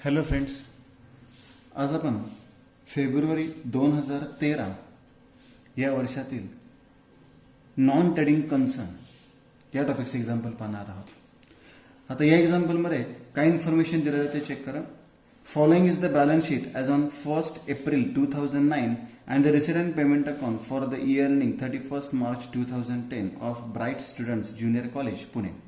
Hello friends, आज आपण February 2013 या वर्षातील नॉन ट्रेडिंग कन्सर्न या टॉपिकचे एक्झाम्पल पाहणार आहोत. आता या एक्झाम्पलमध्ये काय इन्फॉर्मेशन दिलेलं आहे ते चेक करा. Following is the balance sheet as on 1 April 2009 and the resident payment account for the year ending 31st March 2010 of Bright Students Junior College, Pune.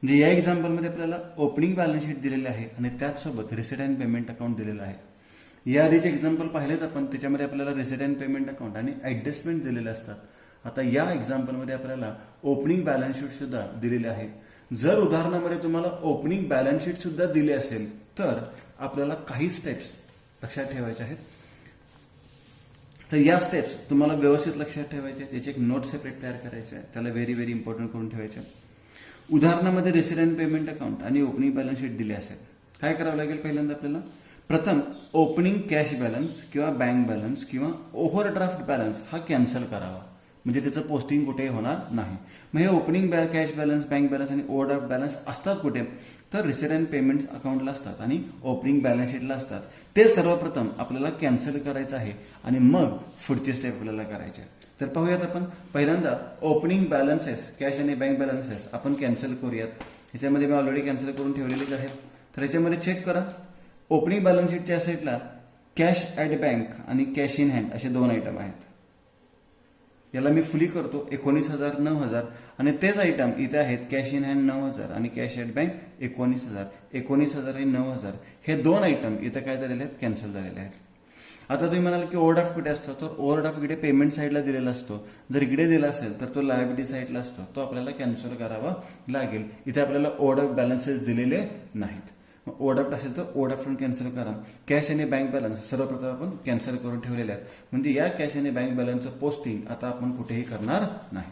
म्हणजे या एक्झाम्पलमध्ये आपल्याला ओपनिंग बॅलन्स शीट दिलेली आहे आणि त्याचसोबत रेसिडेंट पेमेंट अकाउंट दिलेलं आहे. या आधीचे एक्झाम्पल पाहिलेच आपण, त्याच्यामध्ये आपल्याला रेसिडेंट पेमेंट अकाउंट आणि ॲडजस्टमेंट दिलेले असतात. आता या एक्झाम्पलमध्ये आपल्याला ओपनिंग बॅलन्स शीट सुद्धा दिलेली आहे. जर उदाहरणामध्ये तुम्हाला ओपनिंग बॅलन्स शीट सुद्धा दिली असेल तर आपल्याला काही स्टेप्स लक्षात ठेवायचे आहेत. तर या स्टेप्स तुम्हाला व्यवस्थित लक्षात ठेवायचे आहेत. याची एक नोट सेपरेट तयार करायचे आहे, त्याला व्हेरी इम्पॉर्टंट करून ठेवायचे. उदाहरणामध्ये रेसिडेंट पेमेंट अकाउंट आणि ओपनिंग बॅलन्स शीट दिली असेल, काय करावं लागेल? पहिल्यांदा आपल्याला प्रथम ओपनिंग कॅश बॅलन्स किंवा बँक बॅलन्स किंवा ओव्हरड्राफ्ट बॅलन्स हा कॅन्सल करावा, म्हणजे त्याचं पोस्टिंग कुठेही होणार नाही. मग हे opening cash balance, bank balance आणि ओव्हरड्राफ्ट बॅलन्स असतात कुठे? तर रेसिडेंट पेमेंट अकाउंटला असतात आणि ओपनिंग बॅलन्स शीटला असतात. ते सर्वप्रथम आपल्याला कॅन्सल करायचं आहे आणि मग पुढची स्टेप आपल्याला करायची आहे. तर पाहूयात आपण. पहिल्यांदा ओपनिंग बॅलन्सेस, कॅश आणि बँक बॅलन्सेस आपण कॅन्सल करूयात. ह्याच्यामध्ये मी ऑलरेडी कॅन्सल करून ठेवलेलेच आहेत. तर ह्याच्यामध्ये चेक करा. ओपनिंग बॅलन्स शीटच्या साईडला कॅश ॲट बँक आणि कॅश इन हँड असे दोन आयटम आहेत. याला मी फुली करतो 19,000 9,000 आणि तेच आयटम इथे आहेत कॅश इन हँड 9,000 आणि कॅश ॲट बँक 19,000. 19,000 आणि 9,000 हे दोन आयटम इथे काय झालेले आहेत? कॅन्सल झालेले आहेत. आता तुम्ही म्हणाल की ओव्हरड्राफ्ट कुठे असतो? तर ओव्हरड्राफ्ट इकडे पेमेंट साईडला दिलेला असतो. जर इकडे दिला असेल तर तो लायबिलिटी साईडला असतो, तो आपल्याला कॅन्सल करावा लागेल. इथे आपल्याला ओव्हरड्राफ्ट बॅलन्सेस दिलेले नाहीत. ओव्हरड्राफ्ट असेल तर ओव्हरड्राफ्ट कॅन्सल करा. कॅश आणि बँक बॅलन्स सर्वप्रथम आपण कॅन्सल करून ठेवलेले आहेत, म्हणजे या कॅश आणि बँक बॅलन्सचं पोस्टिंग आता आपण कुठेही करणार नाही.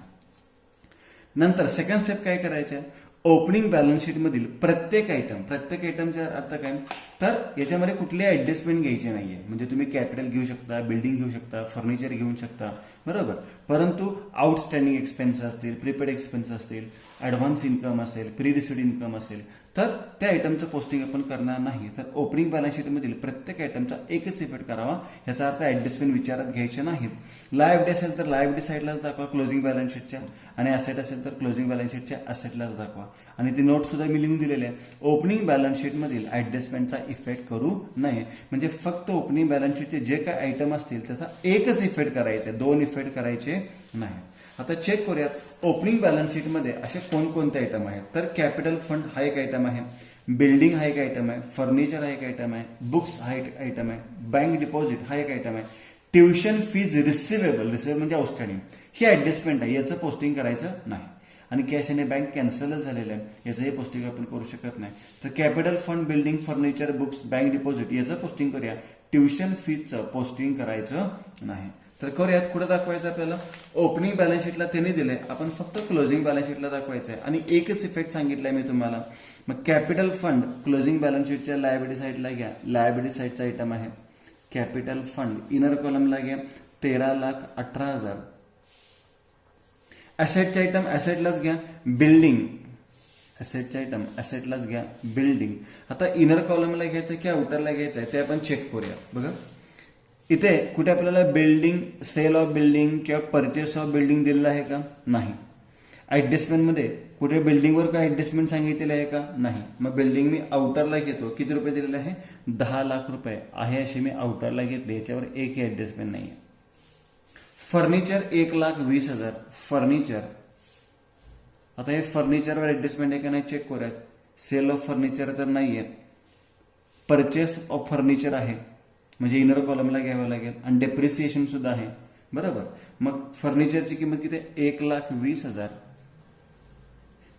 नंतर सेकंड स्टेप काय करायचे? ओपनिंग बॅलन्स शीट मधील प्रत्येक आयटमचा अर्थ काय? तर याच्यामध्ये कुठली ऍडजस्टमेंट घ्यायची नाहीये. म्हणजे तुम्ही कॅपिटल घेऊ शकता, बिल्डिंग घेऊ शकता, फर्निचर घेऊ शकता, बरोबर. परंतु आउटस्टँडिंग एक्सपेन्स असतील, प्रीपेड एक्सपेन्स असतील, ऍडव्हान्स इन्कम असेल, प्री रिसिव्ड इन्कम असेल, तर त्या आयटमचं पोस्टिंग आपण करणार नाही. तर ओपनिंग बॅलन्स शीट मधील प्रत्येक आयटमचा एकच इफेक्ट करावा. याचा अर्थ ऍडजस्टमेंट विचारात घ्यायचे नाहीत. लायबिलिटी असेल तर लायबिलिटी साईडलाच दाखवा क्लोजिंग बॅलन्स शीटच्या, आणि असेट असेल तर क्लोजिंग बॅलन्स शीटच्या असेटलाच दाखवा. आणि ती नोट सुद्धा मी लिहून दिलेली आहे. ओपनिंग बॅलन्स शीट मधील ऍडजस्टमेंटचा इफेक्ट करू नये. म्हणजे फक्त ओपनिंग बॅलन्स शीटचे जे काही आयटम असतील त्याचा एकच इफेक्ट करायचे, दोन इफेक्ट करायचे नाही. आता चेक करूयात ओपनिंग बॅलन्स शीट मध्ये असे कोणकोणते आयटम आहेत. तर कॅपिटल फंड हा एक आयटम आहे, बिल्डिंग हा एक आयटम आहे, फर्निचर हा एक आयटम आहे, बुक्स हा एक आयटम आहे, बँक डिपॉझिट हा एक आयटम आहे, ट्युशन फीज रिसिवेबल म्हणजे आउटस्टँडिंग ही ऍडजस्टमेंट आहे, याचं पोस्टिंग करायचं नाही. आणि कॅश आणि बँक कॅन्सलच झालेलं आहे, याचंही पोस्टिंग आपण करू शकत नाही. तर capital fund, building, furniture, books, bank deposit याचं पोस्टिंग करूया. ट्युशन फीजचं पोस्टिंग करायचं नाही. तर करूयात. कुठं दाखवायचं आपल्याला? ओपनिंग बॅलन्स शीटला त्यांनी दिलंय, आपण फक्त क्लोजिंग बॅलन्स शीटला दाखवायचं आहे. आणि एकच इफेक्ट सांगितलाय मी तुम्हाला. मग कॅपिटल फंड क्लोजिंग बॅलन्स शीटच्या लायबिलिटी साईडला घ्या, लायबिलिटी साईडचा आयटम आहे कॅपिटल फंड. इनर कॉलमला घ्या 13,18,000. ऍसेटचे आयटम ऍसेटलाच घ्या. बिल्डिंग ऍसेटचे आयटम ऍसेटलाच घ्या, बिल्डिंग. आता इनर कॉलमला घ्यायचं की आउटरला घ्यायचं आहे ते आपण चेक करूया. बघा इथे कुठे आपल्याला बिल्डिंग, सेल ऑफ बिल्डिंग किंवा परचेस ऑफ बिल्डिंग दिलेलं आहे का? नाही. ऍडजस्टमेंटमध्ये कुठे बिल्डिंगवर काय ऍडजस्टमेंट सांगितलेलं आहे का? नाही. मग बिल्डिंग मी आउटरला घेतो. किती रुपये दिलेले आहे? 10 लाख रुपये आहे अशी मी आउटरला घेतली, याच्यावर एकही ऍडजस्टमेंट नाही आहे. Furniture 1,20,000 furniture. आता हे फर्निचरवर ऍडजस्टमेंट आहे का नाही चेक करूयात. सेल ऑफ फर्निचर तर नाहीये, परचेस ऑफ फर्निचर आहे, म्हणजे इनर कॉलमला घ्यावं लागेल. आणि डेप्रिसिएशन सुद्धा आहे, बरोबर. मग फर्निचरची किंमत किती? 1,20,000.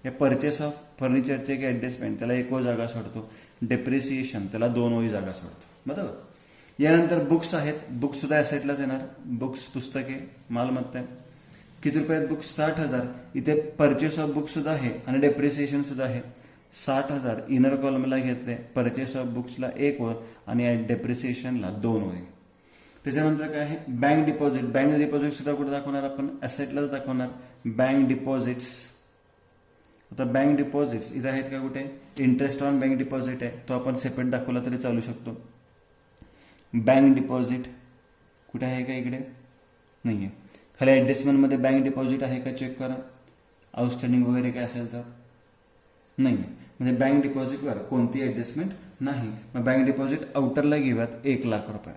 या परचेस ऑफ फर्निचरचे एक ऍडजस्टमेंट, त्याला एक जागा सोडतो. डेप्रिसिएशन त्याला 2 जागा सोडतो, बरोबर. यानंतर बुक्स आहेत, बुक्स सुद्धा ऍसेटलाच येणार. बुक्स पुस्तके मालमत्ता आहे. किती रुपये आहेत? बुक्स 60,000. इथे परचेस ऑफ बुक्स सुद्धा आहे आणि डेप्रिसिएशन सुद्धा आहे. 60,000 इनर कॉलमला घेतले, परचेस ऑफ बुक्सला 1 वळ आणि डेप्रिसिएशनला 2 वळ. त्याच्यानंतर काय आहे? Bank deposit. बँक डिपॉझिट सुद्धा कुठे दाखवणार आपण? ऍसेटलाच दाखवणार. बँक डिपॉझिट्स आता बँक डिपॉझिट्स इथं आहेत का कुठे? इंटरेस्ट ऑन बँक डिपॉझिट आहे, तो आपण सेपरेट दाखवला तरी चालू शकतो. बँक डिपॉझिट कुठे आहे का? इकडे नाही आहे. खाली ॲडजस्टमेंटमध्ये बँक डिपॉझिट आहे का चेक करा. आउटस्टँडिंग वगैरे काय असेल तर नाही आहे, म्हणजे बँक डिपॉझिटवर कोणती ॲडजस्टमेंट नाही. मग बँक डिपॉझिट आउटरला घेऊयात 1,00,000 रुपये.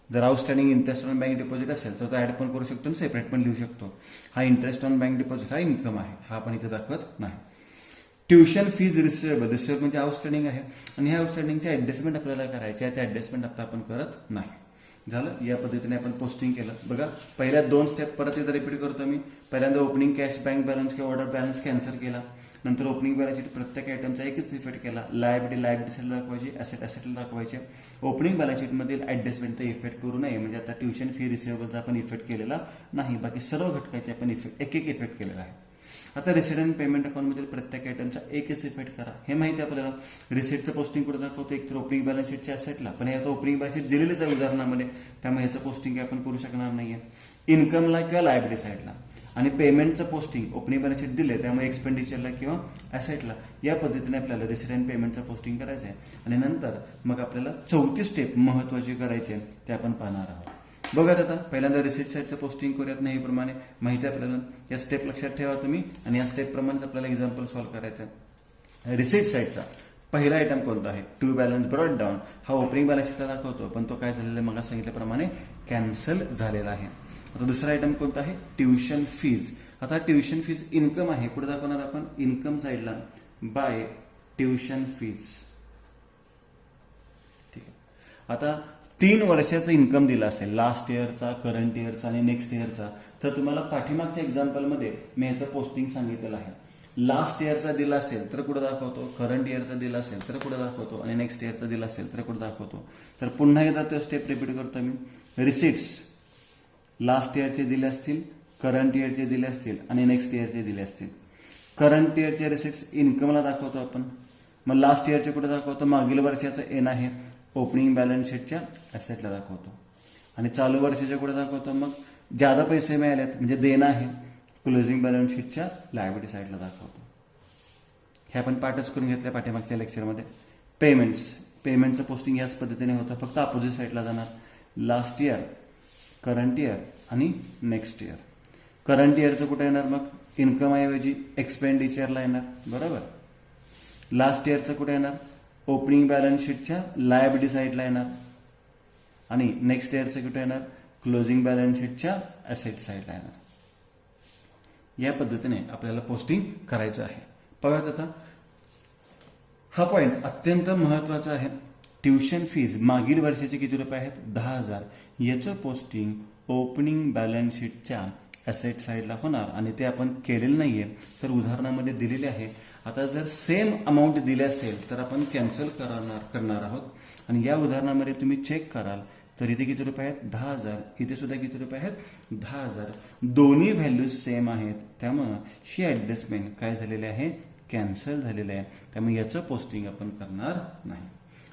जर outstanding interest on bank deposit असेल तर तो ॲड पण करू शकतो आणि सेपरेट पण लिहू शकतो. हा इंटरेस्ट ऑन बँक डिपॉझिट हा इन्कम आहे, हा आपण इथे दाखवत नाही. ट्युशन फीज रिसिवेबल, रिसिवेबल म्हणजे आउटस्टँडिंग आहे आणि ह्या आउटस्टँडिंगची ॲडजस्टमेंट आपल्याला करायची आहे. त्या ॲडजस्टमेंट आता आपण करत नाही. झालं, या पद्धतीने आपण पोस्टिंग केलं. बघा पहिल्या 2 स्टेप परत इथं रिपीट करतो मी. पहिल्यांदा ओपनिंग कॅश बँक बॅलन्स किंवा ऑर्डर बॅलन्स कॅन्सल केला. नंतर ओपनिंग बॅलन्स शीट प्रत्येक आयटमचा एकच इफेक्ट केला. लायबिलिटी साईडला दाखवायची, ॲसेटला दाखवायचे. ओपनिंग बॅलन्स शीटमधील ॲडजस्टमेंटचा इफेक्ट करू नये, म्हणजे आता ट्युशन फी रिसिवेबलचा आपण इफेक्ट केलेला नाही. बाकी सर्व घटकाचे आपण एक इफेक्ट केलेला आहे. आता रिसीट अँड पेमेंट अकाउंटमधील प्रत्येक आयटमचा एकच इफेक्ट करा. हे माहिती आहे आपल्याला. रिसीटचं पोस्टिंग कुठे दाखवतो? एक तर ओपनिंग बॅलन्स शीटच्या ॲसेटला, पण यात ओपनिंग बॅलन्स शीट दिलेलीच आहे उदाहरणामध्ये, त्यामुळे ह्याचं पोस्टिंग आपण करू शकणार नाहीये. इन्कमला किंवा लायबिलिटी साईडला. आणि पेमेंटचं पोस्टिंग ओपनिंग बॅलन्स शीट दिले, त्यामुळे एक्सपेंडिचरला किंवा ॲसेटला. या पद्धतीने आपल्याला रिसीट अँड पेमेंटचं पोस्टिंग करायचं आहे. आणि नंतर मग आपल्याला 4थी स्टेप महत्त्वाची करायची आहे, ते आपण पाहणार आहोत. बघा आता पहिल्यांदा रिसीट साईडचं पोस्टिंग करूयात. नेहमीप्रमाणे माहिती आहे आपल्याला. या स्टेप लक्षात ठेवा तुम्ही, आणि या स्टेपप्रमाणेच आपल्याला एक्झाम्पल सॉल्व्ह करायचं आहे. रिसीट साईडचा पहिला आयटम कोणता आहे? To balance brought down. हा ओपनिंग बॅलन्स शीटला दाखवतो, पण तो काय झालेला आहे? मग सांगितल्याप्रमाणे कॅन्सल झालेला आहे. आता दुसरा आयटम कोणता आहे? Tuition fees. आता ट्युशन फीज इन्कम आहे, कुठे दाखवणार आपण? इन्कम साईडला बाय ट्युशन फीज. ठीक आहे. आता 3 वर्षाचा इन्कम दिला असेल, लास्ट इयरचा, करंट इयरचा आणि नेक्स्ट इयरचा, तर तुम्हाला पाठीमागच्या एक्झाम्पलमध्ये मी ह्याचं पोस्टिंग सांगितलेलं आहे. लास्ट इयरचा दिला असेल तर कुठं दाखवतो? करंट इयरचा दिला असेल तर कुठं दाखवतो? आणि नेक्स्ट इयरचा दिला असेल तर कुठं दाखवतो? तर पुन्हा एकदा तो स्टेप रिपीट करतो मी. रिसिट्स लास्ट इयरचे दिले असतील, करंट इयरचे दिले असतील आणि नेक्स्ट इयरचे दिले असतील. करंट इयरचे रिसिट्स इन्कमला दाखवतो आपण. मग लास्ट इयरचे कुठे दाखवतो? मागील वर्षाचं एन आहे, ओपनिंग बॅलन्स शीटच्या ॲसेटला दाखवतो. आणि चालू वर्षाच्या कुठे दाखवतो? मग ज्यादा पैसे मिळालेत म्हणजे देणं आहे, क्लोजिंग बॅलन्स शीटच्या लायबिलिटी साईडला दाखवतो. हे आपण पाठच करून घेतलं पाठीमागच्या लेक्चरमध्ये. पेमेंटचं पोस्टिंग याच पद्धतीने होतं, फक्त अपोजिट साईडला जाणार. लास्ट इयर, करंट इयर आणि नेक्स्ट इयर. करंट इयरचं कुठे येणार? मग इन्कम ऐवजी एक्सपेंडिचरला येणार, बरोबर. लास्ट इयरचं कुठे येणार? ओपनिंग बॅलन्स शीटच्या लायबिलिटी साईडला येणार. आणि नेक्स्ट इयरचं कुठे येणार? क्लोजिंग बॅलन्स शीटच्या ॲसेट साईडला येणार. या पद्धतीने आपल्याला पोस्टिंग करायचं आहे. बघा आता हा पॉईंट अत्यंत महत्वाचा आहे. ट्युशन फीज मागील वर्षाचे किती रुपये आहेत? 10,000. याचं पोस्टिंग ओपनिंग बॅलन्स शीटच्या ॲसेट साईडला होणार, आणि ते आपण केलेलं नाहीये, तर उदाहरणामध्ये दिलेले आहे. आता जर सेम अमाऊंट दिले असेल तर आपण कॅन्सल करणार आहोत. आणि या उदाहरणामध्ये तुम्ही चेक कराल तर इथे किती रुपये आहेत? 10,000. इथे सुद्धा किती रुपये आहेत? 10,000. दोन्ही व्हॅल्यूज सेम आहेत, त्यामुळं ही ॲडजस्टमेंट काय झालेली आहे? कॅन्सल झालेलं आहे. त्यामुळे याचं पोस्टिंग आपण करणार नाही.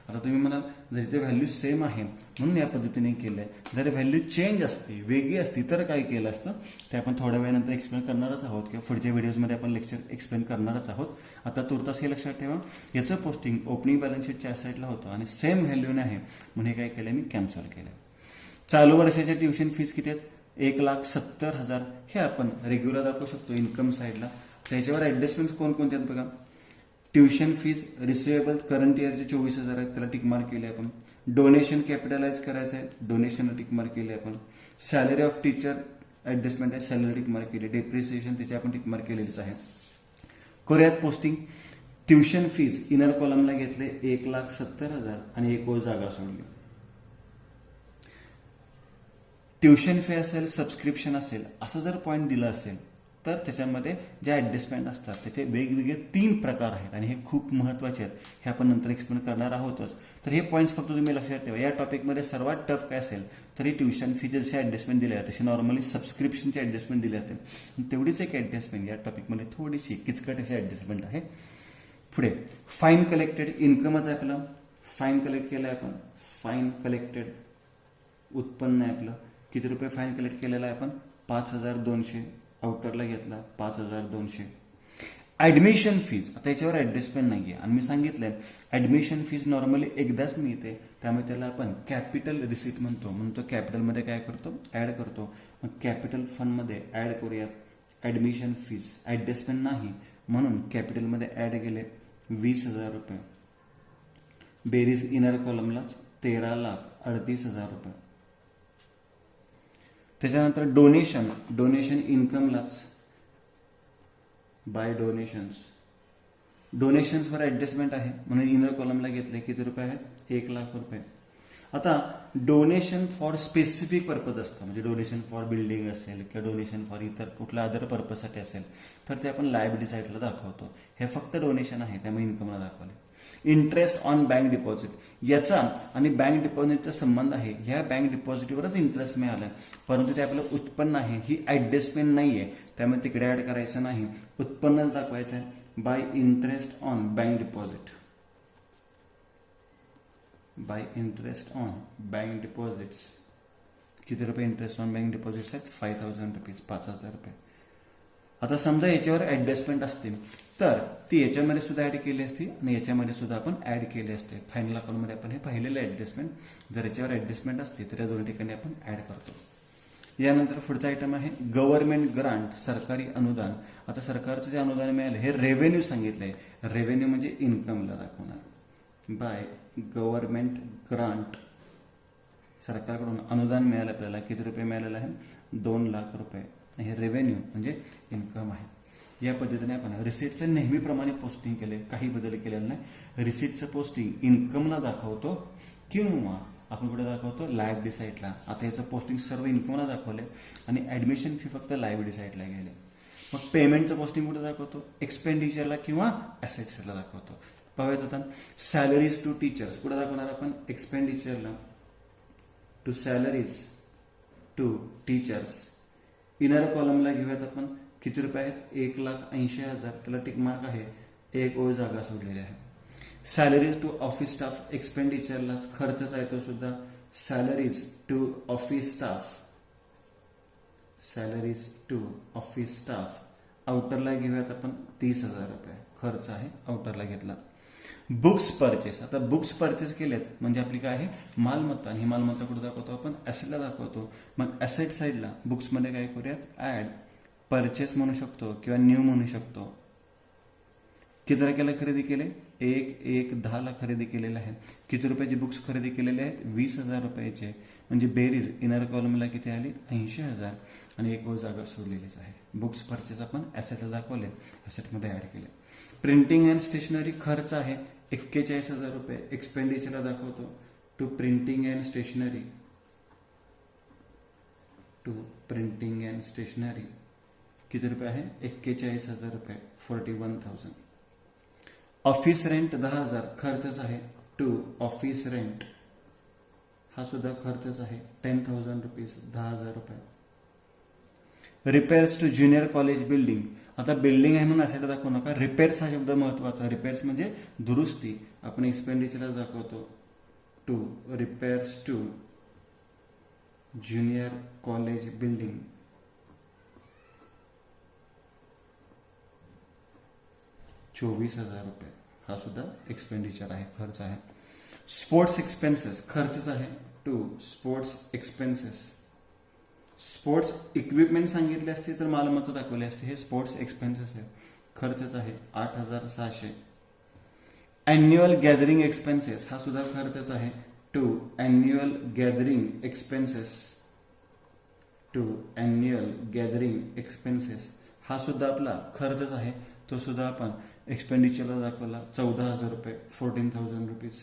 आता तुम्ही म्हणाल जर इथे व्हॅल्यू सेम आहे म्हणून या पद्धतीने केलं आहे, जर व्हॅल्यू चेंज असती, वेगळी असती, तर काय केलं असतं ते आपण थोड्या वेळानंतर एक्सप्लेन करणारच आहोत, किंवा पुढच्या व्हिडिओजमध्ये आपण लेक्चर एक्सप्लेन करणारच आहोत. आता तुर्तास हे लक्षात ठेवा, याचं पोस्टिंग ओपनिंग बॅलन्स शीटच्या साईडला होतं आणि सेम व्हॅल्यू नाही आहे म्हणून हे काय केलं? मी कॅन्सल केलं. चालू वर्षाच्या ट्युशन फीज किती आहेत? 1,70,000. हे आपण रेग्युलर दाखवू शकतो इन्कम साईडला. त्याच्यावर ॲडजस्टमेंट्स कोणकोणते आहेत बघा. ट्युशन फीज रिसिवेबल करंट इयरचे 24,000 आहेत, त्याला टिक मार्क केले आपण. डोनेशन कॅपिटलाइज करायचं आहे, डोनेशनला टिक मार्क केले आपण. सॅलरी ऑफ टीचर ॲडजस्टमेंट आहे, सॅलरी टिक मार्क केली. डेप्रिसिएशन त्याची आपण टिक मार्क केलेलीच आहे. करूयात पोस्टिंग. ट्युशन फीज इनर कॉलमला घेतले 1,70,000 आणि एक ओळ जागा सोडली. ट्युशन फी असेल, सबस्क्रिप्शन असेल, असं जर पॉईंट दिलं असेल तर त्याच्यामध्ये ज्या ॲडजस्टमेंट असतात त्याचे वेगवेगळे 3 प्रकार आहेत आणि हे खूप महत्त्वाचे आहेत. हे आपण नंतर एक्सप्लेन करणार आहोतच. तर हे पॉईंट्स फक्त तुम्ही लक्षात ठेवा. या टॉपिकमध्ये सर्वात टफ काय असेल तरी ट्युशन फीचे जसे ॲडजस्टमेंट दिले जाते तसे नॉर्मली सबस्क्रिप्शनची ॲडजस्टमेंट दिली जाते. तेवढीच एक ॲडजस्टमेंट या टॉपिकमध्ये थोडीशी किचकट अशी ॲडजस्टमेंट आहे. पुढे फाईन कलेक्टेड इन्कमच आहे आपलं. फाईन कलेक्ट केलं आहे आपण. फाईन कलेक्टेड उत्पन्न आहे आपलं. किती रुपये फाईन कलेक्ट केलेलं आहे आपण? 5,200. आउटरला घेतला 5,200. ऍडमिशन फीज, आता याच्यावर ऍडजस्टमेंट नाहीये आणि मी सांगितलंय ऍडमिशन फीज नॉर्मली एकदाच मिळते, त्यामुळे त्याला आपण कॅपिटल रिसीट म्हणतो कॅपिटलमध्ये काय करतो, ऍड करतो. मग कॅपिटल फंडमध्ये ऍड करूयात ऍडमिशन फीज. ऍडजस्टमेंट नाही म्हणून कॅपिटलमध्ये ऍड केले 20,000 रुपये. बेरीज इनर कॉलमलाच 13,38,000 रुपये. त्याच्यानंतर डोनेशन इन्कमलाच बाय डोनेशन्सवर ऍडजस्टमेंट आहे म्हणून इनर कॉलमला घेतले. किती रुपये आहेत, 1,00,000 रुपये. आता डोनेशन फॉर स्पेसिफिक पर्पज असतं, म्हणजे डोनेशन फॉर बिल्डिंग असेल किंवा डोनेशन फॉर इतर कुठल्या अदर पर्पजसाठी असेल तर ते आपण लायबिलिटी साईडला दाखवतो. हे फक्त डोनेशन आहे त्यामुळे इन्कमला दाखवले. इंटरेस्ट ऑन बँक डिपॉझिट, याचा आणि बँक डिपॉझिटचा संबंध आहे. ह्या बँक डिपॉझिटवरच इंटरेस्ट मिळाला, परंतु ते आपलं उत्पन्न आहे, ही ऍडजस्टमेंट नाहीये त्यामुळे तिकडे ऍड करायचं नाही, उत्पन्नच दाखवायचं आहे. Bye interest on bank deposit, bye interest on bank deposits. किती रुपये इंटरेस्ट ऑन बँक डिपॉझिट्स आहेत, 5,000 रुपीज, 5,000 रुपये. आता समजा याच्यावर ऍडजस्टमेंट असतील तर ती याच्यामध्ये सुद्धा ऍड केली असती आणि याच्यामध्ये सुद्धा आपण ऍड केली असते. फायनल अकाउंटमध्ये आपण हे पाहिलेलं ऍडजस्टमेंट, जर याच्यावर ऍडजस्टमेंट असते तर या दोन्ही ठिकाणी आपण ऍड करतो. यानंतर पुढचा आयटम आहे गव्हर्नमेंट ग्रांट, सरकारी अनुदान. आता सरकारचं जे अनुदान मिळालं हे रेव्हेन्यू सांगितलंय, रेव्हेन्यू म्हणजे इन्कमला दाखवणार. बाय गव्हर्नमेंट ग्रांट, सरकारकडून अनुदान मिळालं आपल्याला. किती रुपये मिळालेलं आहे, 2,00,000 रुपये. हे रेव्हेन्यू म्हणजे इन्कम आहे. या पद्धतीने आपण रिसीटचं नेहमीप्रमाणे पोस्टिंग केले, काही बदल केलेला नाही. रिसीटचं पोस्टिंग इन्कमला दाखवतो किंवा आपण कुठे दाखवतो, लायबिलिटी साईडला. आता याचं पोस्टिंग सर्व इन्कमला दाखवले आणि ऍडमिशन फी फक्त लायबिलिटी साईडला गेले. मग पेमेंटचं पोस्टिंग कुठे दाखवतो, एक्सपेंडिचरला किंवा ॲसेट्सला दाखवतो. पाहूयात आता सॅलरीज टू टीचर्स कुठे दाखवणार आपण, एक्सपेंडिचरला. To salaries to teachers inner कॉलमला घेऊयात आपण. किती रुपये आहेत, 1,80,000. त्याला टिक मार्क आहे, एक ओळ जागा सोडलेली आहे. सॅलरीज टू ऑफिस स्टाफ, एक्सपेंडिचरलाच खर्चच आहे तो सुद्धा. Salaries to office staff, salaries to office staff आउटरला घेऊयात आपण 30,000 रुपये खर्च आहे, आउटरला घेतला. बुक्स परचेस, आता बुक्स परचेस केलेत म्हणजे आपली काय आहे, मालमत्ता. आणि ही मालमत्ता कुठे दाखवतो आपण, ऍसेटला दाखवतो. मग ऍसेट साईडला बुक्समध्ये काय करूयात, ऍड परचेस म्हणू शकतो किंवा न्यू म्हणू शकतो. किती तारखेला खरेदी केले, 1/1/10 खरेदी केलेलं आहे. किती रुपयाची बुक्स खरेदी केलेले आहेत, 20,000 रुपयाचे. म्हणजे बेरीज इनर कॉलमला किती आली, 80,000 आणि एक जागा सोडलेलीच आहे. बुक्स परचेस आपण ऍसेटला दाखवले, ऍसेटमध्ये ऍड केले. प्रिंटिंग अँड स्टेशनरी खर्च आहे 41,000 रुपये, एक्सपेंडिचरला दाखवतो. To printing and stationery, to printing and stationery किती रुपये आहे, 41,000 रुपये, 41,000. ऑफिस रेंट 10,000 खर्चच आहे. टू ऑफिस रेंट हा सुद्धा खर्चच आहे, 10,000 रुपीज, 10,000 रुपये. Repairs to junior college building, आता बिल्डिंग आहे म्हणून असायला दाखवू नका, रिपेअर्स हा शब्द महत्वाचा. रिपेअर्स म्हणजे दुरुस्ती, आपण एक्सपेंडिचरला दाखवतो. To repairs to junior college building 24,000 रुपये, हा सुद्धा एक्सपेंडिचर आहे, खर्च आहे. स्पोर्ट्स एक्सपेन्सेस खर्चच आहे. To sports expenses, sports equipment सांगितले असते तर मालमत्ता दाखवली असते, हे स्पोर्ट्स एक्सपेन्सेस आहे, खर्चच आहे, 8,600. अॅन्युअल गॅदरिंग एक्सपेन्सेस हा सुद्धा खर्चच आहे. To annual gathering expenses, to annual gathering expenses हा सुद्धा आपला खर्चच आहे, तो सुद्धा आपण एक्सपेंडिचरला दाखवला, 14,000 रुपये, 14,000 रुपीज.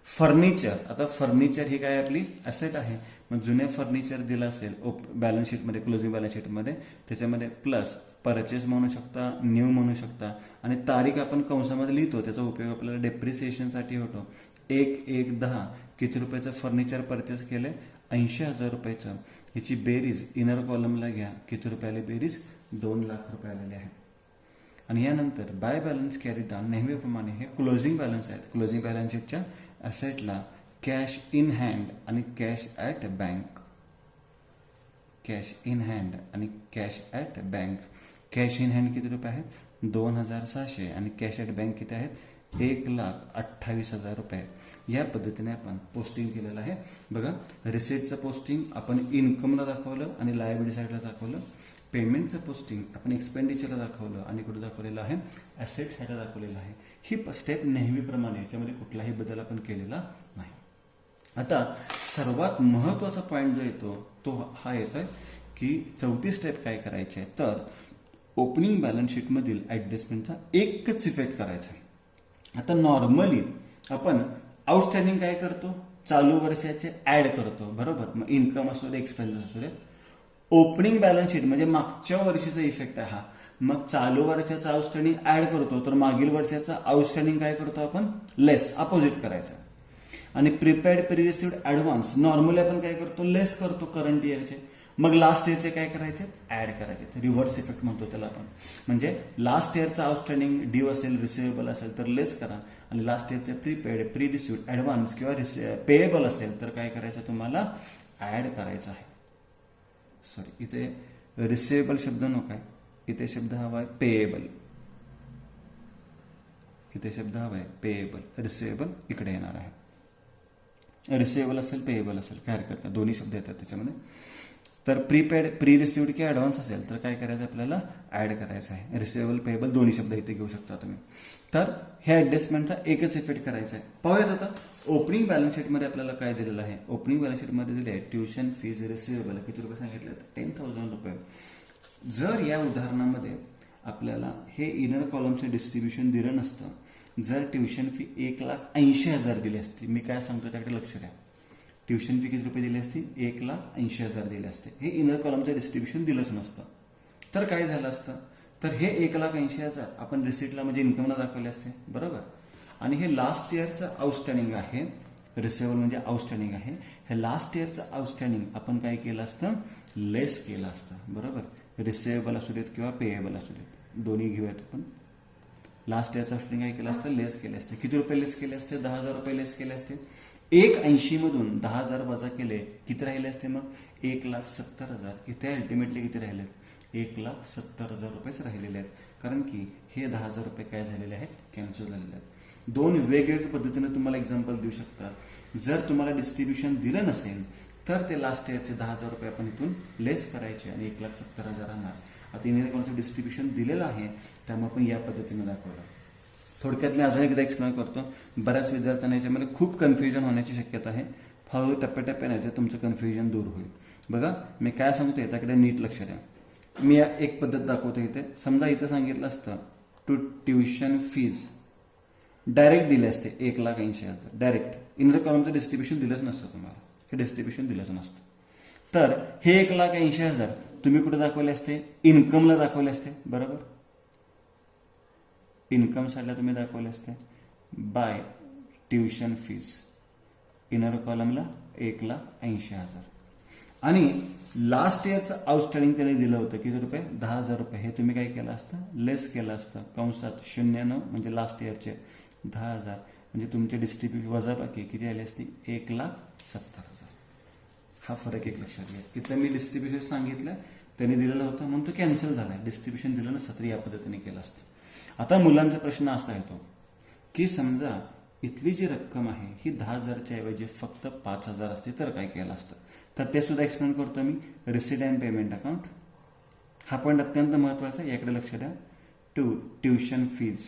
फर्निचर, आता फर्निचर ही काय आपली ऍसेट आहे. मग जुने फर्निचर दिलं असेल बॅलन्स शीटमध्ये, क्लोजिंग बॅलन्स शीटमध्ये, त्याच्यामध्ये प्लस परचेस म्हणू शकता, न्यू म्हणू शकता आणि तारीख आपण कंसामध्ये लिहितो, त्याचा उपयोग आपल्याला डेप्रिसिएशनसाठी होतो. 1/1/10 किती रुपयाचं फर्निचर परचेस केलंय, 80,000 रुपयाचं. याची बेरीज इनर कॉलमला घ्या, किती रुपयाला बेरीज, 2,00,000 रुपये आलेले आहे. आणि यानंतर बाय बॅलन्स कॅरी डाऊन, नेहमीप्रमाणे हे क्लोजिंग बॅलन्स आहेत. क्लोजिंग बॅलन्स शीटच्या ॲसेटला कॅश इन हँड आणि cash at bank, cash in hand आणि cash at bank. Cash in hand किती रुपये आहेत 2,600 आणि कॅश ॲट बँक किती आहेत 1,28,000 रुपये. या पद्धतीने आपण पोस्टिंग केलेलं आहे. बघा, रिसिप्टचं पोस्टिंग आपण इन्कमला दाखवलं आणि लायबिलिटी साईडला दाखवलं. पेमेंटचं पोस्टिंग आपण एक्सपेंडिचरला दाखवलं आणि कुठे दाखवलेलं आहे ॲसेट साईडला दाखवलेलं आहे. ही स्टेप नेहमीप्रमाणे याच्यामध्ये कुठलाही बदल आपण केलेला नाही. आता सर्वात महत्त्वाचा पॉईंट जो येतो तो हा येतोय की चौथी स्टेप काय करायची आहे तर ओपनिंग बॅलन्स शीटमधील ॲडजस्टमेंटचा एकच इफेक्ट करायचा आहे. आता नॉर्मली आपण आउटस्टँडिंग काय करतो चालू वर्षाचे ऍड करतो बरोबर. मग इन्कम असू दे एक्सपेन्सेस असू दे. ओपनिंग बॅलन्स शीट म्हणजे मागच्या वर्षीचा इफेक्ट आहे हा. मग चालू वर्षाचा आउटस्टँडिंग ऍड करतो तर मागील वर्षाचा आउटस्टँडिंग काय करतो आपण लेस अपोजिट करायचं. आणि prepaid pre received advance normally आपण काय करतो लेस करतो करंट इयरचे. मग लास्ट इयरचे काय करायचे ऍड करायचे. रिव्हर्स इफेक्ट म्हणतो त्याला आपण. म्हणजे लास्ट इयरचा आउटस्टँडिंग ड्यू असेल रिसिवेबल असेल तर लेस करा आणि लास्ट इयरचे प्रीपेड प्री रिसिव्ड ऍडव्हान्स किंवा पेएबल असेल तर काय करायचं तुम्हाला ऍड करायचं आहे. सॉरी इथे रिसिवेबल शब्द नको आहे, इथे शब्द हवा आहे पेएबल. इथे शब्द हवा आहे पेएबल. रिसिवेबल इकडे येणार आहे. रिसिवेबल असेल पेएबल असेल काय हरकत नाही, दोन्ही शब्द येतात त्याच्यामध्ये. तर प्रीपेड प्री रिसिव्ड किंवा ॲडव्हान्स असेल तर काय करायचं आपल्याला ॲड करायचं आहे. रिसिवेबल पेएबल दोन्ही शब्द इथे घेऊ शकता तुम्ही. तर ह्या ॲडजस्टमेंटचा एकच इफेक्ट करायचा आहे. पाहूयात आता ओपनिंग बॅलन्स शीटमध्ये आपल्याला काय दिलेलं आहे. ओपनिंग बॅलन्स शीटमध्ये दिले आहे ट्युशन फीज रिसिवेबल किती रुपये सांगितले 10,000 रुपये. जर या उदाहरणामध्ये आपल्याला हे इनर कॉलमचं डिस्ट्रीब्युशन दिलं नसतं, जर ट्युशन फी 1,80,000 दिली असती, मी काय सांगतो त्याकडे लक्ष द्या. ट्युशन फी किती रुपये दिली असती 1,80,000 दिले असते. हे इनर कॉलमचं डिस्ट्रीब्युशन दिलंच नसतं तर काय झालं असतं तर हे 1,80,000 आपण रिसिप्टला म्हणजे इन्कमला दाखवले असते बरोबर. आणि हे लास्ट इयरचं आउटस्टँडिंग आहे. रिसिवेबल म्हणजे आउटस्टँडिंग आहे. हे लास्ट इयरचं आउटस्टँडिंग आपण काय केलं असतं लेस केलं असतं बरोबर. रिसिवेबल असू देत किंवा पेएबल असू देत दोन्ही घेऊयात आपण. लास्ट इयरचं आउटस्टँडिंग काय केलं असतं लेस केले असते. किती रुपये लेस केले असते 10,000 रुपये लेस केले असते. 1,80,000 मधून 10,000 वजा केले किती राहिले असते मग 1,70,000. इथे अल्टिमेटली किती राहिले 1,70,000 रुपयेच राहिलेले आहेत. कारण की हे 10,000 रुपये काय झालेले आहेत कॅन्सल झालेले आहेत. दोन वेगवेगळ्या पद्धतीने तुम्हाला एक्झाम्पल देऊ शकतात. जर तुम्हाला डिस्ट्रीब्युशन दिलं नसेल तर ते लास्ट इयरचे 10,000 रुपये आपण इथून लेस करायचे आणि 1,70,000 राहणार. आता इनर डिस्ट्रीब्युशन दिलेलं आहे त्यामुळे आपण या पद्धतीने दाखवलं. थोडक्यात मी अजून एकदा एक्सप्लेन करतो. बऱ्याच विद्यार्थ्यांना याच्यामध्ये खूप कन्फ्युजन होण्याची शक्यता आहे. हळूहळू टप्प्याटप्प्याने ते तुमचं कन्फ्युजन दूर होईल. बघा मी काय सांगतोय त्याकडे नीट लक्ष द्या. मी एक पद्धत दाखवतो इथे. समजा इथं सांगितलं असतं टू ट्युशन फीज डायरेक्ट दिले असते 1,80,000 डायरेक्ट. इनर कॉलमचं डिस्ट्रीब्युशन दिलंच नसतं तुम्हाला. हे डिस्ट्रीब्युशन दिलंच नसतं. तर हे 1,80,000 तुम्ही कुठे दाखवले असते इन्कमला दाखवले असते बरोबर. इन्कम साईडला तुम्ही दाखवले असते बाय ट्युशन फीज. इनर कॉलमला 1,80,000 आणि लास्ट इयरचं आउटस्टँडिंग त्याने दिलं होतं किती रुपये 10,000 रुपये. हे तुम्ही काय केलं असतं लेस केलं असतं कंसात 0 म्हणजे लास्ट इयरचे 10,000 म्हणजे तुमचे डिस्ट्रीब्युशन वजाबाकी किती आली असती 1,70,000. हा फरक एक लक्षात घ्या. इथं मी डिस्ट्रीब्युशन सांगितलं त्यांनी दिलेलं होतं म्हणून तो कॅन्सल झाला. डिस्ट्रीब्युशन दिलं नसतं तर या पद्धतीने केलं असतं. आता मुलांचा प्रश्न असा येतो की समजा इथली जी रक्कम आहे ही 10,000च्या ऐवजी फक्त 5,000 असते तर काय केलं असतं. तर ते सुद्धा एक्सप्लेन करतो मी. रिसीट अँड पेमेंट अकाउंट हा पॉईंट अत्यंत महत्त्वाचा आहे. याकडे लक्ष द्या. टू ट्युशन फीज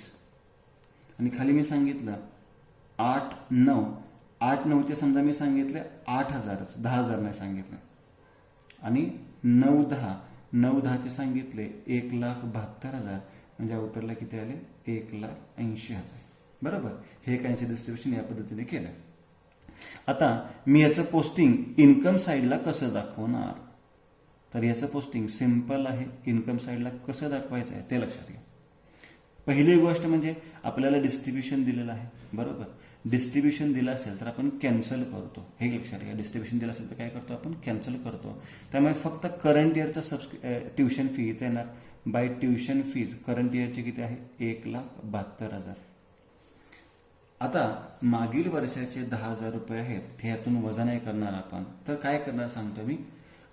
आणि खाली मी सांगितलं 8,9 8,9चे समजा मी सांगितले 8,000च 10,000 नाही सांगितलं. आणि 9,10 9,10चे सांगितले 1,72,000 म्हणजे आउटरला किती आले 1,80,000 बरोबर. हे काहींचे डिस्ट्रीब्युशन या पद्धतीने केलं. आता मी याचं पोस्टिंग इन्कम साईडला कसं दाखवणार तर याचं पोस्टिंग सिंपल आहे. इन्कम साईडला कसं दाखवायचं आहे ते लक्षात घ्या. पहिली गोष्ट म्हणजे आपल्याला डिस्ट्रीब्युशन दिलेलं आहे बरोबर. डिस्ट्रीब्युशन दिलं असेल तर आपण कॅन्सल करतो. हे लक्षात घ्या. डिस्ट्रीब्युशन दिलं असेल तर काय करतो आपण कॅन्सल करतो. त्यामुळे फक्त करंट इयरचा ट्युशन फी इथे येणार बाय ट्युशन फीज. करंट इयरची किती आहे 1,72,000. आता मागील वर्षाचे 10,000 रुपये आहेत हे यातून वजा नाही करणार आपण तर काय करणार सांगतो मी.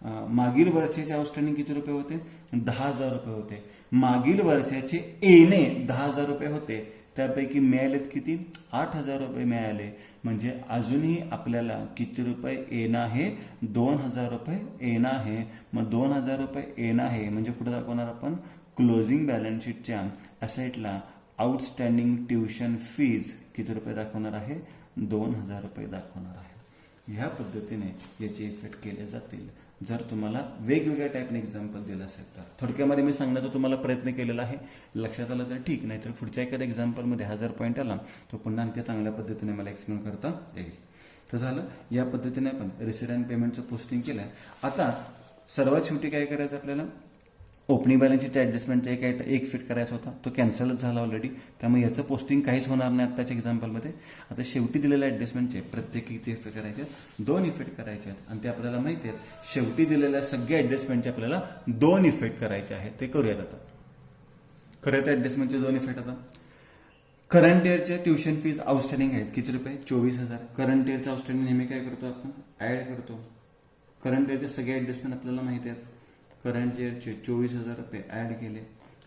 मागील वर्षाचे आउटस्टँडिंग किती रुपये होते? 10,000 रुपये होते. मागील वर्षाचे येणे 10,000 रुपये होते, त्यापैकी मिळालेत किती? 8,000 रुपये मिळाले. म्हणजे अजूनही आपल्याला किती रुपये येणं आहे? 2,000 रुपये येणं आहे. मग 2,000 रुपये येणं आहे म्हणजे कुठे दाखवणार आपण? क्लोजिंग बॅलन्स शीटच्या असेटला आउटस्टँडिंग ट्युशन फीज किती रुपये दाखवणार आहे? 2,000 रुपये दाखवणार आहे. ह्या पद्धतीने याचे इफेक्ट केले जातील. जर तुम्हाला वेगवेगळ्या टाईपने एक्झाम्पल दिलं असेल तर थोडक्यामध्ये मी सांगण्याचा तुम्हाला प्रयत्न केलेला आहे. लक्षात आलं तर ठीक, नाही तर पुढच्या एखाद्या एक्झाम्पलमध्ये 1,000 पॉईंट आला तो पुन्हा आणखी चांगल्या पद्धतीने मला एक्सप्लेन करता येईल. तर झालं, या पद्धतीने आपण रिसीट अँड पेमेंटचं पोस्टिंग केलं आहे. आता सर्वात शेवटी काय करायचं आपल्याला? ओपनिंग बॅलन्स शीटच्या ॲडजस्टमेंटचा एक फिट करायचा होता, तो कॅन्सलच झाला ऑलरेडी, त्यामुळे याचं पोस्टिंग काहीच होणार नाही आत्ताच्या एक्झाम्पलमध्ये. आता शेवटी दिलेल्या ॲडजस्टमेंटचे प्रत्येकी किती इफेक्ट करायचे आहेत? 2 इफेक्ट करायचे आहेत. आणि ते आपल्याला माहिती आहेत, शेवटी दिलेल्या सगळ्या ॲडजस्टमेंटचे आपल्याला 2 इफेक्ट करायचे आहेत. ते करूयात आता. करूयात ॲडजस्टमेंटचे 2 इफेक्ट. आता करंट इयरच्या ट्युशन फीज आउटस्टँडिंग आहेत किती रुपये? 24,000. करंट इयरचं आउटस्टँडिंग नेहमी काय करतो आपण? ॲड करतो. करंट इयरचे सगळे ॲडजस्टमेंट आपल्याला माहिती आहेत. करंट इयरचे 24,000 रुपये ॲड केले.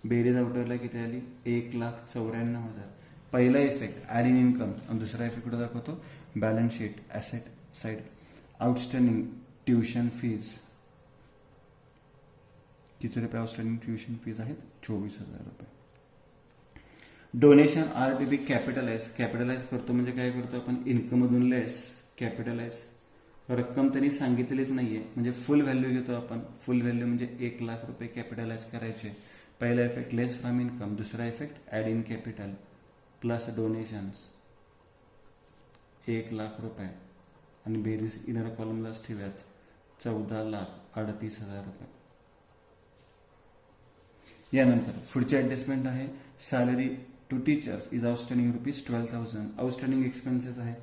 बेरीज आउटरला किती आली? 1,94,000. पहिला इफेक्ट ॲड इन इन्कम आणि दुसरा इफेक्ट कुठे दाखवतो? Balance sheet asset side. Outstanding tuition fees किती रुपये? आउटस्टँडिंग ट्युशन फीज आहेत 24,000 रुपये. डोनेशन RPB कॅपिटलाइज करतो म्हणजे काय करतो आपण? इन्कममधून लेस कॅपिटलाइज. रक्कम त्यांनी सांगितलेलीच नाहीये म्हणजे फुल व्हॅल्यू घेतो आपण. फुल व्हॅल्यू म्हणजे 1,00,000 रुपये कॅपिटलाइज करायचे. पहिला इफेक्ट लेस फ्रॉम इन्कम, दुसरा effect add in capital plus donations 1,00,000 रुपये आणि बेरीज इनर कॉलमलाच ठेवूयात 14,38,000 रुपये. यानंतर पुढचे ॲडजस्टमेंट आहे salary to teachers is outstanding ₹12,000. Outstanding expenses आहे.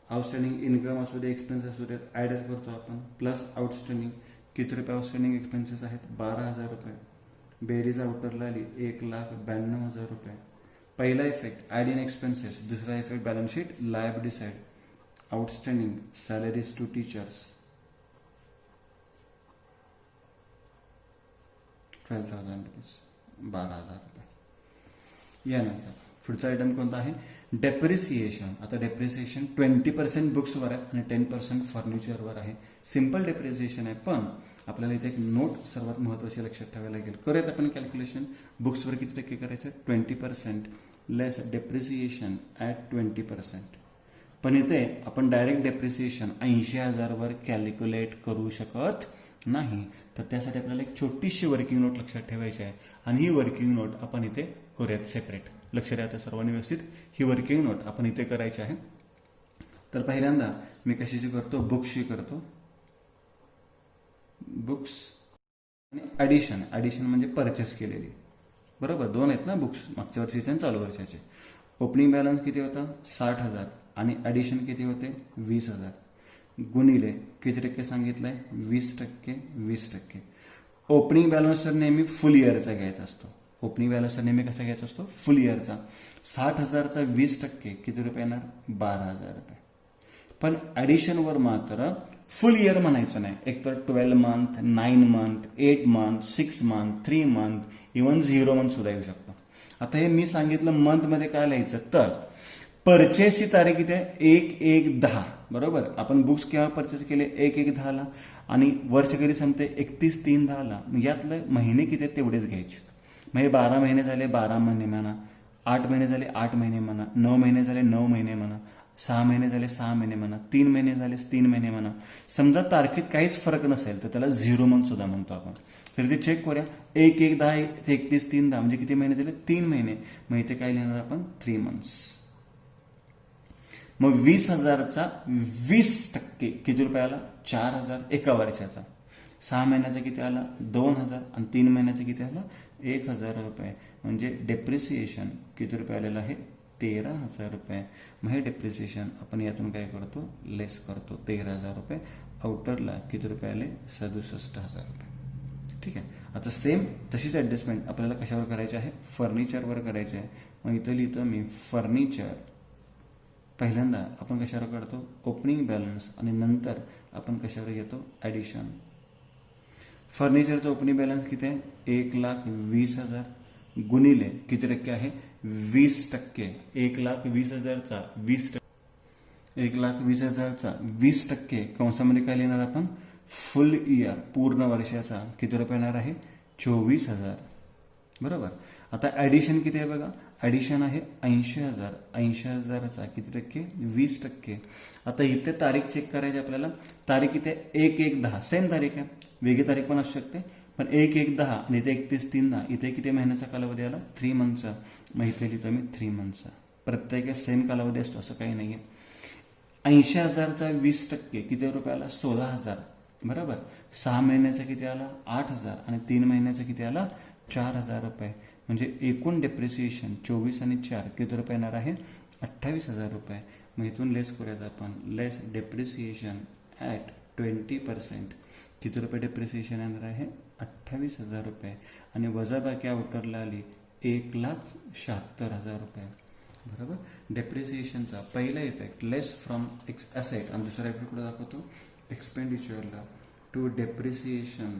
आउटस्टँडिंग इन्कम असू दे, एक्सपेन्स असू देत, ॲडच करतो आपण. प्लस आउटस्टँडिंग किती रुपये? आउटस्टँडिंग एक्सपेन्सेस आहेत 12,000 रुपये. बेरीज आउटरला आली 1,92,000 रुपये. पहिला इफेक्ट ॲड इन एक्सपेन्सेस, दुसरा effect balance sheet liability side. Outstanding salaries to teachers 12,000 rupees, 12,000 रुपये. यानंतर पुढचा आयटम कोणता आहे? डेप्रिसिएशन. आता डेप्रिसिएशन 20% बुक्सवर आहे आणि 10% फर्निचरवर आहे. सिम्पल डेप्रिसिएशन आहे, पण आपल्याला इथे एक नोट सर्वात महत्त्वाची लक्षात ठेवायला लागेल. करूयात आपण कॅल्क्युलेशन. बुक्सवर किती टक्के करायचं? 20% लेस डेप्रिसिएशन ॲट 20%. पण इथे आपण डायरेक्ट डेप्रिसिएशन 80,000 वर कॅल्क्युलेट करू शकत नाही. तर त्यासाठी आपल्याला एक छोटीशी वर्किंग नोट लक्षात ठेवायची आहे आणि ही वर्किंग नोट आपण इथे करूयात सेपरेट. लक्ष द्या आता सर्वांनी व्यवस्थित. ही वर्किंग नोट आपण इथे करायची आहे. तर पहिल्यांदा मी कशाची करतो? बुक्सची करतो. बुक्स आणि ॲडिशन म्हणजे परचेस केलेली. बरोबर, 2 आहेत ना बुक्स, मागच्या वर्षीचे आणि चालू वर्षाचे. ओपनिंग बॅलन्स किती होता? 60,000 आणि ॲडिशन किती होते? 20,000. गुणिले किती टक्के सांगितलंय? 20%. 20%. ओपनिंग बॅलन्स तर नेहमी फुल इयरचा घ्यायचा असतो. ओपनिंग बॅलन्स तर नेहमी कसा घ्यायचा असतो? फुल इयरचा. 60,000चा 20% किती रुपये येणार? 12,000 रुपये. पण ॲडिशनवर मात्र फुल इयर म्हणायचं नाही. एकतर 12 month, 9 month, 8 month, 6 month, 3 month, even 0 month सुद्धा येऊ शकतो. आता हे मी सांगितलं मंथमध्ये काय लिहायचं, तर परचेसची तारीख किती आहे? 1/1/10. बरोबर, आपण बुक्स केव्हा परचेस केले? 1/1/10ला आणि वर्ष कधी संपते? 31/3/10ला. यातले महिने किती आहेत तेवढेच घ्यायचे. म्हणजे 12 महिने झाले 12 महिने म्हणा, 8 महिने झाले 8 महिने म्हणा, 9 महिने झाले 9 महिने म्हणा, 6 महिने झाले 6 महिने म्हणा, 3 महिने झाले 3 महिने म्हणा. समजा तारखेत काहीच फरक नसेल तर त्याला 0 मंथ सुद्धा म्हणतो आपण. तर ते चेक करूया. 1/1/10 ते 31/3/10 म्हणजे किती महिने झाले? 3 महिने. मग इथे काय लिहिणार आपण? 3 मंथ्स. मग 20,000चा 20% किती रुपये आला? 4,000 एका वर्षाचा. 6 महिन्याचा किती आला? 2,000 आणि 3 महिन्याचा किती आला? 1,000 रुपये. म्हणजे डेप्रिसिएशन किती रुपये आलेलं आहे? 13,000 रुपये. मग हे डेप्रिसिएशन आपण यातून काय करतो? लेस करतो. 13,000 रुपये. आउटरला किती रुपये आले? 67,000 रुपये. ठीक आहे. आता सेम तशीच ॲडजस्टमेंट आपल्याला कशावर करायची आहे? फर्निचरवर करायची आहे. मग इथं लिहितो मी फर्निचर. पहिल्यांदा आपण कशावर काढतो? ओपनिंग बॅलन्स आणि नंतर आपण कशावर घेतो? ॲडिशन. फर्निचरचा ओपनिंग बॅलन्स किती आहे? 1,20,000 गुणिले किती टक्के आहे? 20%. 1,20,000चा 20%, 1,20,000चा 20% कंसामध्ये काय लिहिणार आपण? फुल इयर, पूर्ण वर्षाचा किती रुपये येणार आहे? 24,000. बरोबर. आता ॲडिशन किती आहे बघा? ॲडिशन आहे 80,000. 80,000चा किती टक्के? 20%. आता इथे तारीख चेक करायची आपल्याला. तारीख इथे 1/1/10 सेम तारीख आहे, वेगळी तारीख पण असू शकते, पण 1/1/10 आणि इथे 31/3 इथे किती महिन्याचा कालावधी आला? 3 मंथचा. मग इथे लिहितो मी 3 मंथचा. प्रत्येक सेम कालावधी असतो असं काही नाही आहे. 80,000चा 20% किती रुपये आला? 16,000. बरोबर. 6 महिन्याचा किती आला? 8,000 आणि 3 महिन्याचा किती आला? 4,000 रुपये. म्हणजे एकूण डेप्रिसिएशन 24 आणि 4 किती रुपये येणार आहे? 28,000 रुपये. मग इथून लेस करूयात आपण. लेस डेप्रिसिएशन ॲट 20% किती रुपये डेप्रिसिएशन येणार आहे? 28,000 रुपये. आणि वजाबाकी आउटरला आली 1,76,000 रुपये. बरोबर. डेप्रिसिएशनचा पहिला इफेक्ट लेस फ्रॉम ॲसेट आणि दुसरा इफेक्ट कुठे दाखवतो? एक्सपेंडिचरला. टू डेप्रिसिएशन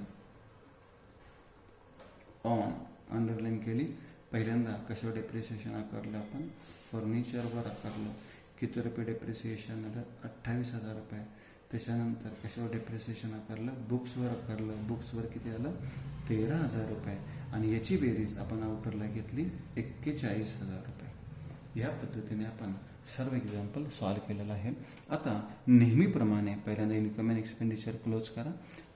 ऑन अंडरलाईन केली. पहिल्यांदा कशावर डेप्रिसिएशन आकारलं आपण? फर्निचरवर आकारलं. किती रुपये डेप्रिसिएशन आलं? 28,000 रुपये. त्याच्यानंतर कशावर डेप्रिसिएशन आकारलं? बुक्सवर आकारलं. बुक्सवर किती आलं? 13,000 रुपये. आणि याची बेरीज आपण आउटरला घेतली 41,000 रुपये. या पद्धतीने आपण सर्व एक्झाम्पल सॉल्व्ह केलेलं आहे. आता नेहमीप्रमाणे पहिल्यांदा इन्कम अँड एक्सपेंडिचर क्लोज करा.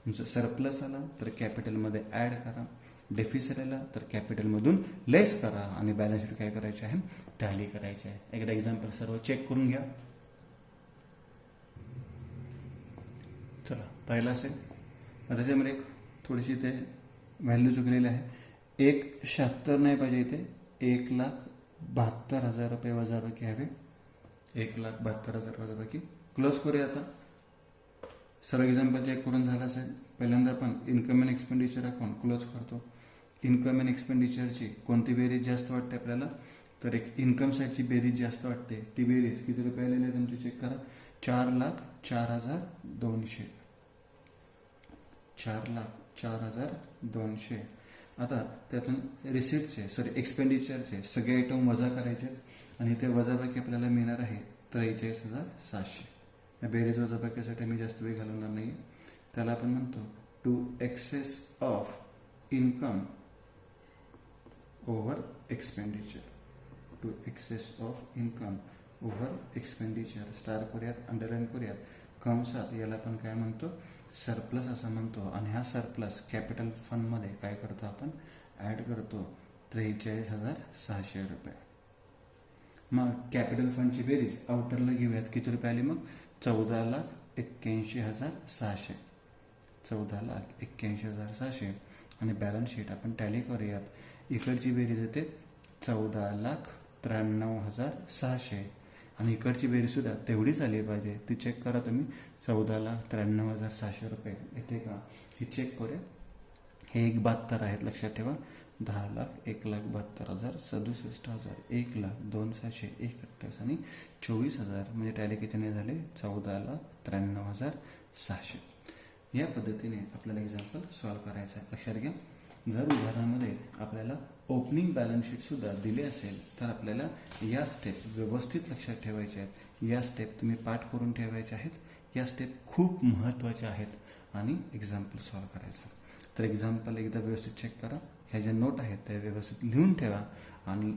तुमचं सरप्लस आला तर कॅपिटलमध्ये ॲड करा. डेफिसिट आला तर कॅपिटलमधून लेस करा आणि बॅलन्स शीट काय करायचे आहे? टॅली करायचे आहे. एकदा एक्झाम्पल सर्व चेक करून घ्या. चला, पहिला असेल. आता त्याच्यामध्ये एक थोडीशी ते व्हॅल्यू चुकलेली आहे. 1,76 नाही पाहिजे, इथे 1,72,000 रुपये वजाबाकी हवे. 1,72,000 वजाबाकी. क्लोज करूया. आता सर्व एक्झाम्पल चेक करून झालं असेल. पहिल्यांदा आपण income and expenditure account close करतो. इन्कम अँड एक्सपेंडिचरची कोणती बेरीज जास्त वाटते आपल्याला? तर एक इन्कम साईडची बेरीज जास्त वाटते. ती बेरीज किती रुपये आलेली आहे तुमची चेक करा. 4,04,200. 4,04,200. आता त्यातून रिसिप्टचे एक्सपेंडिचरचे सगळे आयटम वजा करायचे आणि ते वजाबाकी आपल्याला मिळणार आहे 43,700. या बेरीज वजाबाकीसाठी मी जास्त वेळ घालवणार नाही. त्याला आपण म्हणतो to excess of income over expenditure. To excess of income over expenditure. Star करूयात, अंडरलाईन करूयात. कंसात याला आपण काय म्हणतो? सरप्लस असं म्हणतो. आणि हा सरप्लस कॅपिटल फंडमध्ये काय करतो आपण? ॲड करतो 43,600 रुपये. मग कॅपिटल फंडची बेरीज आउटरला घेऊयात. किती रुपये आली मग? 14,81,600. 14,81,600. आणि बॅलन्स शीट आपण टॅली करूयात. इकडची बेरीज येते 14,93,600 आणि इकडची बेरीज सुद्धा तेवढीच आली पाहिजे. ती चेक करा तुम्ही. 14,93,600 रुपये येते का? ही चेक करूया. हे 1,72 आहेत, लक्षात ठेवा. 10,00,000, 1,72,000, 67,000, 1,00,000, 2,600, 1,28 आणि 24,000. म्हणजे टॅली कितीने झाले? 14,93,600. या पद्धतीने आपल्याला एक्झाम्पल सॉल्व्ह करायचं आहे. लक्षात घ्या. जर उदाहरणामध्ये आपल्याला ओपनिंग बॅलन्स शीट सुद्धा दिली असेल तर आपल्याला या स्टेप व्यवस्थित लक्षात ठेवायच्या आहेत. या स्टेप तुम्ही पाठ करून ठेवायच्या आहेत. या स्टेप खूप महत्त्वाच्या आहेत आणि एक्झाम्पल सॉल्व्ह करायचं. तर एक्झाम्पल एकदा व्यवस्थित चेक करा. ह्या ज्या नोट आहेत त्या व्यवस्थित लिहून ठेवा. आणि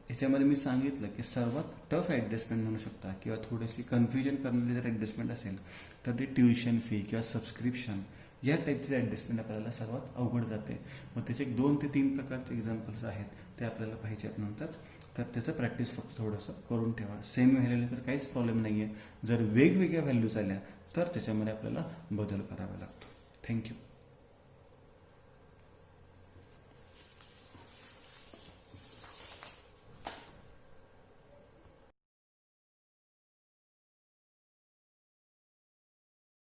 याच्यामध्ये मी सांगितलं की सर्वात टफ ॲडजस्टमेंट म्हणू शकता किंवा थोडीशी कन्फ्युजन करणारी जर ॲडजस्टमेंट असेल तर ती ट्युशन फी किंवा सबस्क्रिप्शन या टाईपची ॲडजस्टमेंट आपल्याला सर्वात अवघड जाते. मग त्याचे 2 ते 3 प्रकारचे एक्झाम्पल्स आहेत ते आपल्याला पाहिजे आहेत नंतर. तर त्याचं प्रॅक्टिस फक्त थोडंसं करून ठेवा. सेम व्हॅल्यूला तर काहीच प्रॉब्लेम नाही आहे. जर वेगवेगळ्या व्हॅल्यूज आल्या तर त्याच्यामध्ये आपल्याला बदल करावा लागतो. थँक्यू.